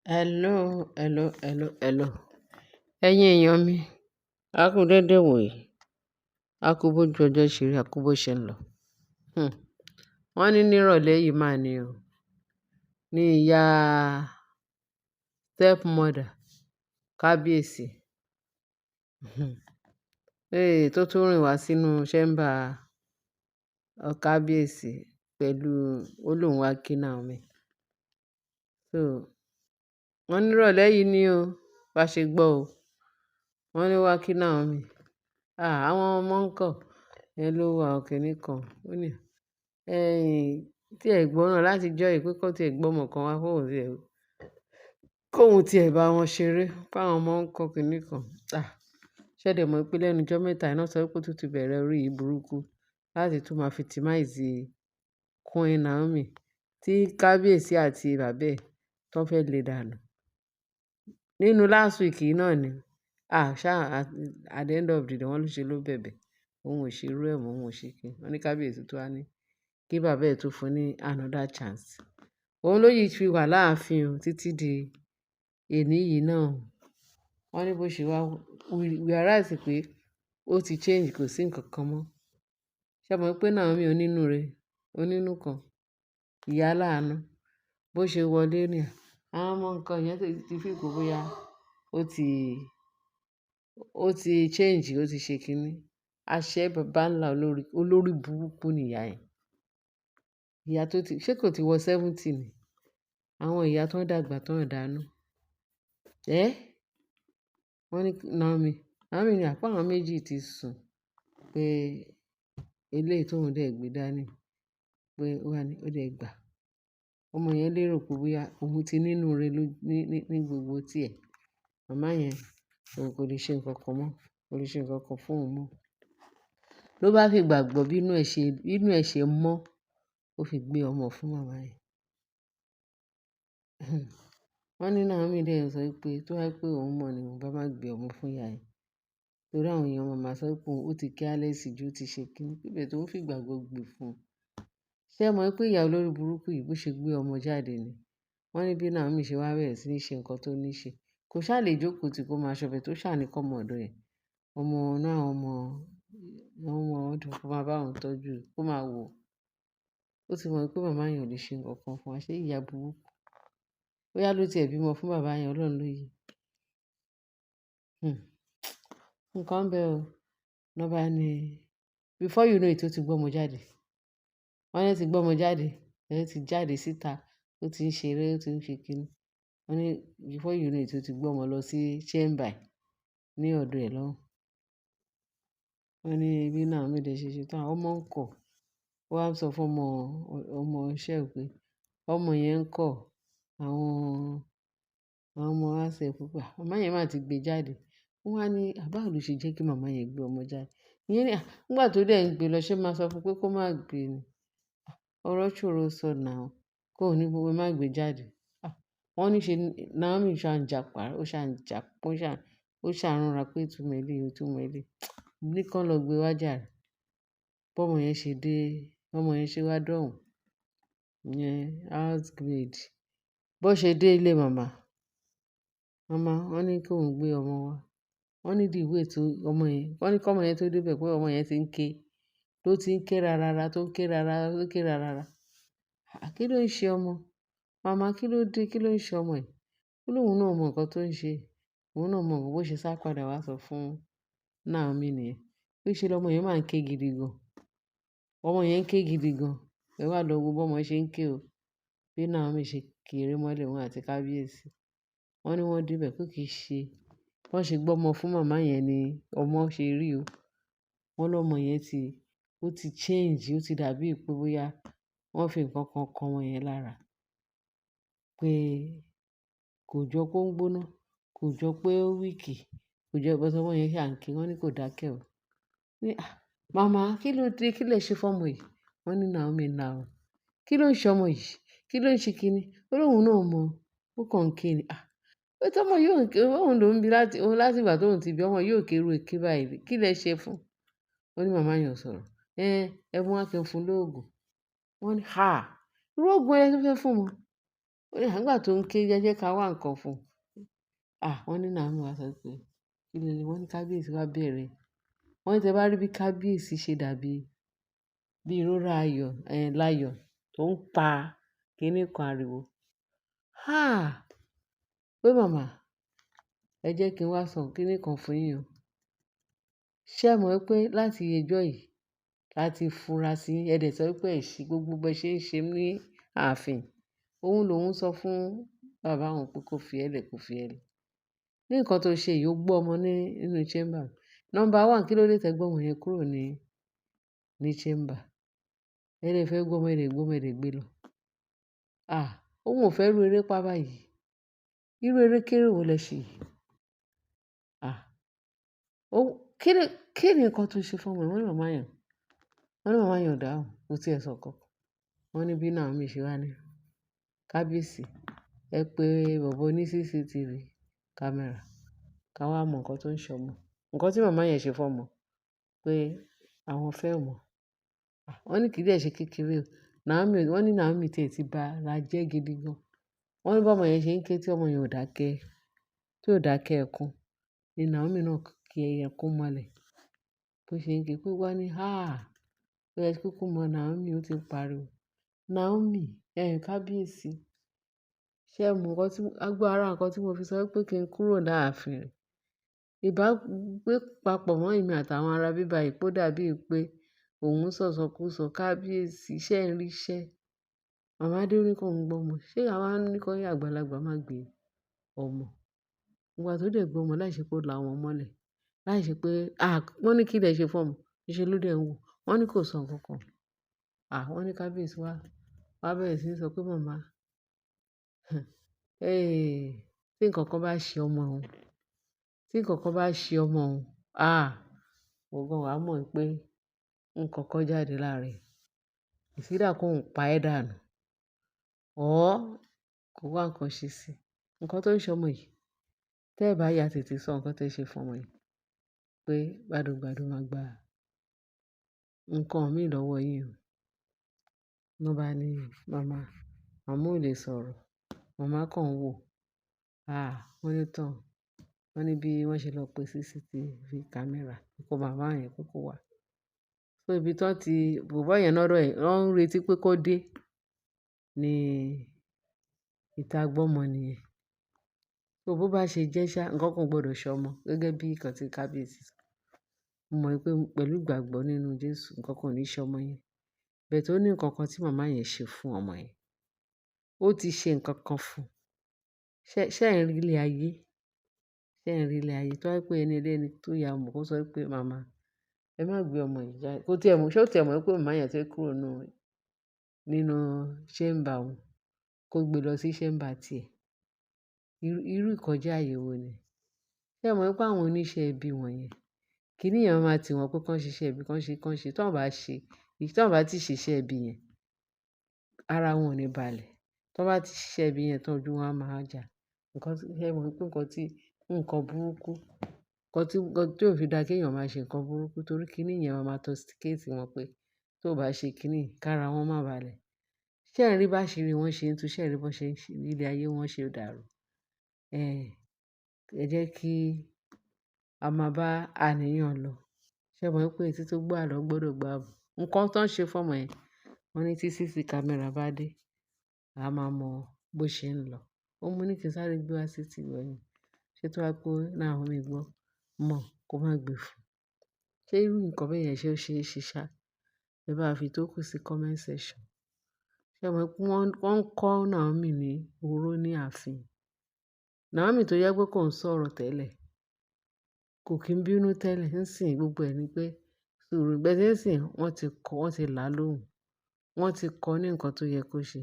Hello, hello, hello, hello. Ẹ̀yin èèyàn mi, a kú dédé wòyí, a kú bójú ọjọ́ ṣe rí, a kú bó ṣe ń lọ. Hmm. Wọ́n ní nírọ̀lẹ́ yìí máa ní o, ní ìyá stepmother kábíyèsí, tó tún rìn wá sínú ṣẹ́mbà kábíyèsí pẹ̀lú olóhùn wa kí Naomi. So, wọ́n nírọ̀lẹ́ yìí ní o, bá ṣe gbọ́ o, wọ́n ní wá kí Naomi. Àwọn ọmọ ń kọ̀, ẹ ló wà òkè nìkan. Ó ní tí ẹ gbọ́ràn láti jọ́ ìpé kó tí ẹ gbọ́mọ kan wá kóhun tí ẹ bá wọn ṣeré, káwọn ọmọ ń kọ́ kìíní kan. Ṣẹ̀dẹ̀ mọ̀ pé lẹ́nu ọjọ́ mẹ́ta iná sọ pé ó tún ti bẹ̀rẹ̀ orí yìí burúkú láti tún máa victimize Queen Naomi tí kábíyèsí àti bàbá ẹ̀ tó fẹ́ lè dànù. Nínú last week yìí náà ni, at the end of the day wọ́n ló ṣe ló bẹ̀bẹ̀. Òun ò ṣe irú ẹ̀ mọ́, òun ò ṣe kí. Wọ́n ní kábíyèsí tó wá ní kí bàbá ẹ̀ tó fún ní another chance. Òun ló yìí fi wà láàfin o títí di èní yìí náà. Wọ́n ní bó ṣe wá, we realize pé ó ti change, kò sí nǹkan kan mọ́. Ṣé ẹ mọ̀ pé Naomi onínúure, onínú kan, ìyá láàánú, bó ṣe wọlé ní àwọn ọmọ nǹkan yẹn ti fi kò bóyá ó ti change, ó ti ṣe kíní. Àṣẹ bàbá ńlá olórí burúkú ni ìyá yẹn. Ìyá tó ti, ṣé kò ti wọ 70 ni? Àwọn ìyá tó ń dàgbà tó ń dànù. Wọ́n ní Naomi ní àpá àwọn méjì ti sùn pé eléyìí tóun dẹ̀ gbé dání pé ó wà ní ó dẹ̀ gbà. Ọmọ yẹn lérò pé bóyá òun ti nínú rẹ̀ ní gbogbo tiẹ̀. Màmá yẹn òun kò lè ṣe nǹkan kan mọ́, kò lè ṣe nǹkan kan fún òun mọ́. Ló bá fi gbàgbọ́ bí inú ẹ̀ ṣe mọ́, ó fi gbé ọmọ fún màmá yẹn. Wọ́n ní Naomi dẹ̀ sọ pé tó wá pé òun mọ̀ ni òun bá má gbé ọmọ fún ìyá yẹn. Torí àwọn èèyàn máa sọ pé ó ti careless jù, ó ti ṣe kíní. Bíbẹ̀ tó ń fi gbàgbọ́ gbé fún un. Ṣé ẹ mọ̀ pé ìyá olórí burúkú yìí bó ṣe gbé ọmọ jáde ni? Wọ́n ní bí Naomi ṣe wá bẹ̀rẹ̀ sí ní ṣe nǹkan tó ní ṣe. Kò ṣáà lè jókòó tí kò máa ṣọbẹ̀ tó ṣáà ní kọ́mọ ọ̀dọ̀ ẹ̀. Ọmọ náà ọmọ ọdún kó máa bá òun tọ́jú, kó máa wò. Ó ti mọ̀ pé màmá yẹn ò lè ṣe nǹkan kan fún wa. Ṣé ìyá burúkú? Bóyá ló ti ẹ̀ bímọ fún bàbá yẹn, Ọlọ́run ló yé. Nǹkan ń bẹ o. Lọ́ bá ní before you know it ó ti gbọ́mọ jáde. Wọ́n ní ó ti gbọ́mọ jáde, ó ti jáde síta, ó ti ń ṣeré, ó ti ń ṣe kíní. Wọ́n ní before you know it ó ti gbọ́mọ lọ sí chamber ní ọ̀dọ̀ ẹ̀ lọ́hùn. Wọ́n ní bí Naomi dẹ̀ ṣe tán, ọmọ ń kọ̀. Ó wá sọ fún ọmọ iṣẹ́ ẹ̀ pé ọmọ yẹn ń kọ̀. Àwọn ọmọ wa ṣẹ̀ púpọ̀. Màmá yẹn máa ti gbé jáde. Wọ́n wá ní báwo ló ṣe jẹ́ kí màmá yẹn gbé ọmọ jáde. Ìyẹn ní nígbà tó dẹ̀ ń gbé lọ, ṣé máa sọ fún pé kó má gbé ni? Ọ̀rọ̀ ṣòro sọ now. Kó ní gbogbo má gbé jáde. Wọ́n ní ṣe Naomi ṣá ń jà pàrọ̀, ó ṣá ń rọra pé ìtumọ̀ eléyìí, ìtumọ̀ eléyìí. Ní kán lọ gbé wá jàre. Bọ́mọ yẹn ṣe wá dọ̀hùn. Ìyẹn housemaid. Bó ṣe dé ilé màmá, wọ́n ní kó ń gbé ọmọ wá. Wọ́n ní the way tó ọmọ yẹn, wọ́n ní kí ọmọ yẹn tó dé bẹ̀ pé ọmọ yẹn ti ń ké. Ló ti ń ké rárá, tó ń ké rárá, tó ń ké rárá. Kí ló ń ṣe ọmọ? Màmá kí ló dé? Kí ló ń ṣe ọmọ yìí? Ó lóun náà mọ nǹkan tó ń ṣe. Òun náà mọ bó ṣe sá padà wá sọ fún Naomi nìyẹn. Bí ṣe lọmọ yẹn máa ń ké gidi gan. Ọmọ yẹn ń ké gidi gan. Ẹ wá lọ wo bọ́mọ ṣe ń ké o. Bí Naomi ṣe kéré mọ́lẹ̀ òun àti kábíyèsí. Wọ́n ní wọ́n dé bẹ̀ pé kì í ṣe. Wọ́n ṣe gbọ́mọ fún màmá yẹn ni ọmọ ṣe rí o. Wọ́n lọmọ yẹn ó ti change, ó ti dàbí pé bóyá wọ́n fi nǹkan kan kan ọmọ yẹn lára. Pé kò jọ pé ó ń gbóná, kò jọ pé ó weak, kò jọ pé ọmọ yẹn ṣà ń ké. Wọ́n ní kò dákẹ́ o. Màmá kí ló dé? Kí lẹ ṣe fún ọmọ yìí? Wọ́n ní Naomi náà o. Kí ló ń ṣe ọmọ yìí? Kí ló ń ṣe kíní? Ó lóun náà mọ, ó kàn ń ké ni. Ó tó ọmọ yóò ké, òun ló ń bi láti ìgbà tó ń ti bí ọmọ yóò ké irú èké báyìí. Kí lẹ ṣe fún? Wọ́n ní màmá yẹn ò sọ̀rọ̀. Ẹ mú wá kí n fún lóògùn. Wọ́n ní irú òògùn ẹ tó fẹ́ fún wọn. Ó ní nígbà tó ń ké jẹ́ ká wá nǹkan fún un. Wọ́n ní Naomi wá sọ pé kí ló lè wọ́n ní kábíyèsí wá bẹ̀rẹ̀. Wọ́n ní tẹ bá rí bí kábíyèsí ṣe dàbí bí ìrora ayọ̀ láyọ̀ tó ń pa kíní kan ariwo. Pé màmá ẹ jẹ́ kí n wá sọ kíní kan fún yín o. Ṣé ẹ mọ̀ pé láti ìjọ́ yìí láti fura sí ẹ dẹ̀ sọ pé ẹ ṣe gbogbo bẹ ṣe ń ṣe ní ààfin. Òun lòun sọ fún bàbá òun pé kó fi ẹ́ lẹ̀ kó fi ẹ́ lẹ̀. Ní nǹkan tó ṣe yìí ó gbọ́ ọmọ nínú chamber. Number one, kí ló dé tẹ gbọ́ ọmọ yẹn kúrò ní chamber? Ẹ lè fẹ́ gbọ́ ọmọ ẹ lè gbọ́ ọmọ ẹ lè gbé lọ. Òun ò fẹ́ rú eré pa báyìí. Irú eré kéré wo lẹ ṣe yìí? Kí ni nǹkan tó ṣe fún ọmọ? Wọ́n ní màmá yẹn ò dáhùn, kò tí ẹ sọ nǹkan. Wọ́n ní bí Naomi ṣe wá ní kábíyèsí, ẹ pé bọ̀bọ́ ní CCTV camera ká wá mọ nǹkan tó ń ṣe ọmọ. Nǹkan tí màmá yẹn ṣe fún ọmọ pé àwọn fẹ́ mọ̀. Wọ́n ní kì í dẹ̀ ṣe kékeré o. Wọ́n ní Naomi tiẹ̀ ti ba ara jẹ́ gidi gan. Wọ́n ní bí ọmọ yẹn ṣe ń ké tí ọmọ yẹn ò dákẹ́ ẹkún ni Naomi náà kí ẹkún mọ́lẹ̀. Bó ṣe ń ké pé wá ní ó yẹ kí kúkú mọ Naomi ó ti ń pariwo. Naomi, kábíyèsí, ṣé ẹ mọ nǹkan tí mo fi sọ pé kí n kúrò láàfin rẹ̀? Ìbágbé papọ̀ mọ́ èmi àtàwọn ará bíbá yìí ó dàbí pé òun sọ̀sọkúsọ kábíyèsí ṣẹ́ ń ríṣẹ́. Màmá dé ní kó ń gbọ́ ọmọ. Ṣé àwa ní kó yá àgbàlagbà má gbé ọmọ? Ìgbà tó dẹ̀ gbé ọmọ láìṣe pé ó la wọn mọ́lẹ̀. Láìṣe pé wọ́n ní kí lẹ ṣe fún ọmọ. Níṣe ló dẹ̀ ń wò. Wọ́n ní kò sọ nǹkan kan. Wọ́n ní kábíyèsí wá bẹ̀rẹ̀ sí ní sọ pé màmá, tí nǹkan kan bá ṣe ọmọ òun, ìwọ gan wà mọ̀ pé nǹkan kan jáde lára ẹ̀. It's either kóun pa ẹ́ dànù or kó wá nǹkan ṣe sí i. Nǹkan tó ń ṣe ọmọ yìí, tẹ́ ẹ bá ya tètè sọ nǹkan tẹ́ ṣe fún ọmọ yìí pé gbádùgbàdù máa gba nǹkan mi lọ́wọ́ yín o. Ló bá ní màmá ò lè sọ̀rọ̀. Màmá kàn ń wò. Wọ́n ní tán. Wọ́n ní bí wọ́n ṣe lọ pe CCTV camera kó màmá yẹn kó wá. So ibi tó bọ̀bọ́ yẹn lọ́rọ̀ ẹ̀, wọ́n ń retí pé kó dé ní ìta gbọ́mọ nìyẹn. So bó bá ṣe jẹ́ ṣá, nǹkan kan gbọdọ̀ ṣe ọmọ gẹ́gẹ́ bí nǹkan tí kábíyèsí sọ. Mo mọ̀ pé pẹ̀lú ìgbàgbọ́ nínú Jésù, nǹkan kan ò ní ṣe ọmọ yẹn. But ó ní nǹkan kan tí màmá yẹn ṣe fún ọmọ yẹn. Ó ti ṣe nǹkan kan fún un. Ṣé ẹ̀ ń rí ilé ayé? Ṣé ẹ̀ ń rí ilé ayé? Tó bá jẹ́ pé ẹni ẹlẹ́ni tó ya ọmọ kó sọ pé màmá ẹ má gbé ọmọ yìí jáde. Ṣé ó ti ẹ̀ mọ̀ pé màmá yẹn ti kúrò nínú chamber òun kó gbé lọ sí chamber tiẹ̀? Irú ìkọjá àyè wo ni? Ṣé ẹ mọ̀ pé àwọn oníṣẹ́ ibi wọ̀nyẹn, kíní yẹn máa tì wọ́n pé kán ṣiṣẹ́ ibi, kán ṣe. Tí wọ́n bá ti ṣiṣẹ́ ibi yẹn, ara wọn ò ní balẹ̀. Tí wọ́n bá ti ṣiṣẹ́ ibi yẹn tán ojú wọn á máa jà. Ṣé ẹ mọ̀ pé nǹkan burúkú, nǹkan tí ò fi dá kí èèyàn máa ṣe nǹkan burúkú torí kíní yẹn máa tosticate wọn pé tó bá ṣe kíní kára wọn má balẹ̀. Ṣé ẹ̀ ń rí báṣìrí wọn ṣe ń tú? Ṣé ẹ̀ ń rí bó ṣe ń ṣe ilé ayé wọn ṣe dàrú? Ẹ jẹ́ kí a máa bá àníyàn lọ. Ṣé ẹ mọ̀ pé etí tó gbọ́ àlọ́ gbọdọ̀ gbọ́ àbọ̀? Nǹkan tó ń ṣe fún ọmọ yẹn, wọ́n ní tí CCTV camera bá dé, a máa mọ bó ṣe ń lọ. Ó mú ní kí n sáré gbé wá sí ti ìwẹ̀yìn. Ṣé tó bá pé Naomi gbọ́ mọ̀ kó má gbé fún un. Ṣé irú nǹkan bẹ́ẹ̀ yẹn ṣé ó ṣe é ṣe ṣá? Ẹ bá fi tó kù sí comment section. Ṣé ẹ mọ̀ pé wọ́n ń kọ́ Naomi ní oró ní ààfin? Naomi tó jẹ́ pé kò ń sọ̀rọ̀ tẹ́lẹ̀, kò kí ń bínú tẹ́lẹ̀, ń sìn gbogbo ẹ̀ ni pé sùúrù. Bẹ́ẹ̀ tí ń sìn wọ́n ti là á lóhùn. Wọ́n ti kọ́ ní nǹkan tó yẹ kó ṣe.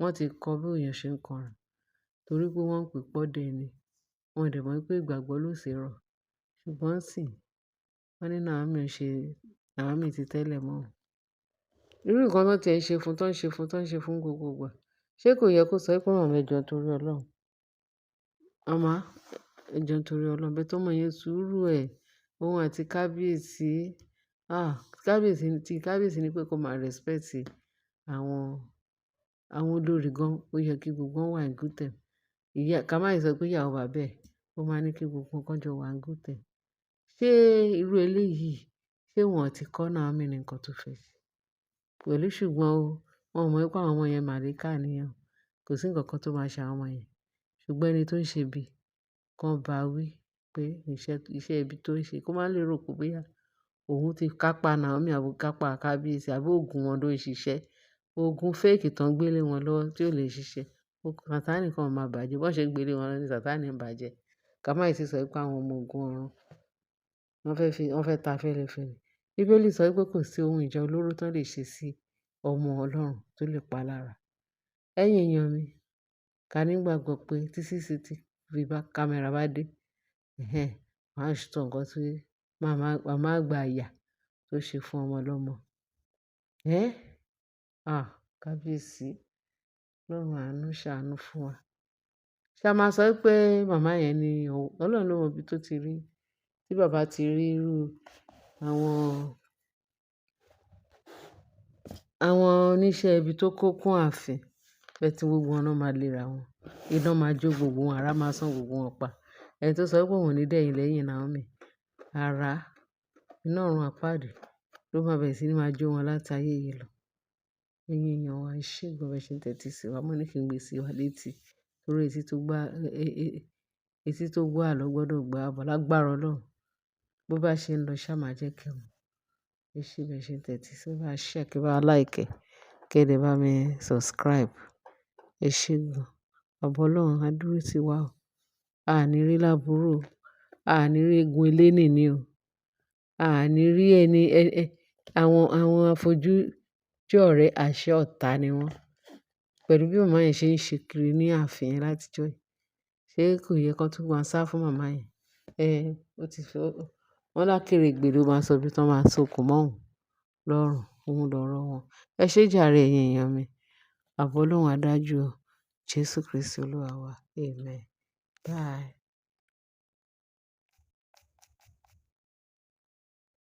Wọ́n ti kọ́ bí èèyàn ṣe ń kanra torí pé wọ́n ń pè pọ́dẹ ni. Wọn ò dẹ̀ mọ̀ pé ìgbàgbọ́ ló ṣe rọ̀. Ṣùgbọ́n sìn wọ́n ní Naomi ti tẹ́lẹ̀ mọ́. Irú nǹkan tó ti ẹ̀ ń ṣe fún, tó ń ṣe fún gbogbo ìgbà. Ṣé kò yẹ kó sọ pé màmá ẹ jọ̀ọ́ torí Ọlọ́run? Màmá ẹ jọ̀ọ́ torí Ọlọ́run. Bẹ́ẹ̀ tó mọ yẹn sùúrù ẹ̀. Òun àti kábíyèsí. Kábíyèsí ní pé kó máa respect àwọn àwọn olórí gan, ó yẹ kí gbogbo wọn wà in good term. Ká má sọ pé ìyàwó bàbá ẹ̀, ó máa ní kí gbogbo wọn kan jọ wà in good term. Ṣé irú eléyìí, ṣé wọn ti kọ́ Naomi ní nǹkan tó fẹ́ ṣe? Pẹ̀lú ṣùgbọ́n o, wọn ò mọ̀ wípé àwọn ọmọ yẹn màláíkà ni wọ́n. Kò sí nǹkan kan tó máa ṣe àwọn ọmọ yẹn. Ṣùgbọ́n ẹni tó ń ṣe ibi kan bá wí pé iṣẹ́ ibi tó ń ṣe kó má lè rò pé bóyá òun ti kápá Naomi àbí kápá kábíyèsí àbí òògùn wọn ló ń ṣiṣẹ́. Òògùn fake tán gbé lé wọn lọ́wọ́ tí ò lè ṣiṣẹ́. Sátánì kan máa bàjẹ́. Bó ṣe ń gbé lé wọn lọ́wọ́ ni Sátánì ń bàjẹ́. Ká má ì tí sọ wípé àwọn ọmọ ogun ọ̀run wọ́n fẹ́ ta fẹ́lẹ́fẹ́lẹ́. Bíbélì sọ wípé kò sí ohun ìjà olóró tán lè ṣe sí ọmọ Ọlọ́run tó lè pa lára. Ẹ̀yin èèyàn mi, ká nígbàgbọ́ pé tí CCTV camera bá dé, wọ́n á sọ nǹkan tí màmá àgbà ìyà tó ṣe fún ọmọ ọlọ́mọ. Kábíyèsí, Ọlọ́run àánú ṣàánú fún wa. Ṣé a máa sọ wípé màmá yẹn ni Ọlọ́run ló mọ ibi tó ti rí, tí bàbá ti rí irú àwọn oníṣẹ́ ibi tó kó kún ààfin, bẹ́ẹ̀ tí gbogbo wọn náà máa léra wọn. Iná máa jó gbogbo wọn, ara máa sán gbogbo wọn pa. Ẹni tó sọ wípé òun ò ní dẹ̀yìn lẹ́yìn Naomi, ara iná ọ̀run àpáàdì ló máa bẹ̀rẹ̀ sí ní máa jó wọn láti ayé yìí lọ. Ẹ̀yin èèyàn wa, ẹ ṣé gan bẹ́ẹ̀ ṣe ń tẹ́tí sí wa. Mo ní kí n gbé sí wa létí torí etí tó gbọ́ àlọ́ gbọdọ̀ gba àbọ̀ lágbára Ọlọ́run. Bó bá ṣe ń lọ ṣá máa jẹ́ kí ẹ mọ̀. Ẹ ṣé bẹ́ẹ̀ ṣe ń tẹ́tí sí wa. Share kí ẹ bá like, kí ẹ dẹ̀ bá mi subscribe. Ẹ ṣé gan. Àbọ̀ Ọlọ́run á dúró tì wá o. A ní rí lábúrú o. A ní rí egun elénìní o. A ní rí àwọn àfojújọ́ ọ̀rẹ́ àṣẹ ọ̀tá ni wọ́n. Pẹ̀lú bí màmá yẹn ṣe ń ṣe kiri ní ààfin yẹn látijọ́ yìí. Ṣé kò yẹ kí wọ́n tún máa sá fún màmá yẹn? Wọ́n lákérégbè ló máa sọ ibi tí wọ́n máa sokùn mọ́ òun lọ́rùn. Òun lọ̀rọ̀ wọn. Ẹ ṣé jàre ẹ̀yin èèyàn mi. Àbọ̀ Ọlọ́run á dájú o. Jésù Kristi Olúwa wa. Amen. Bye.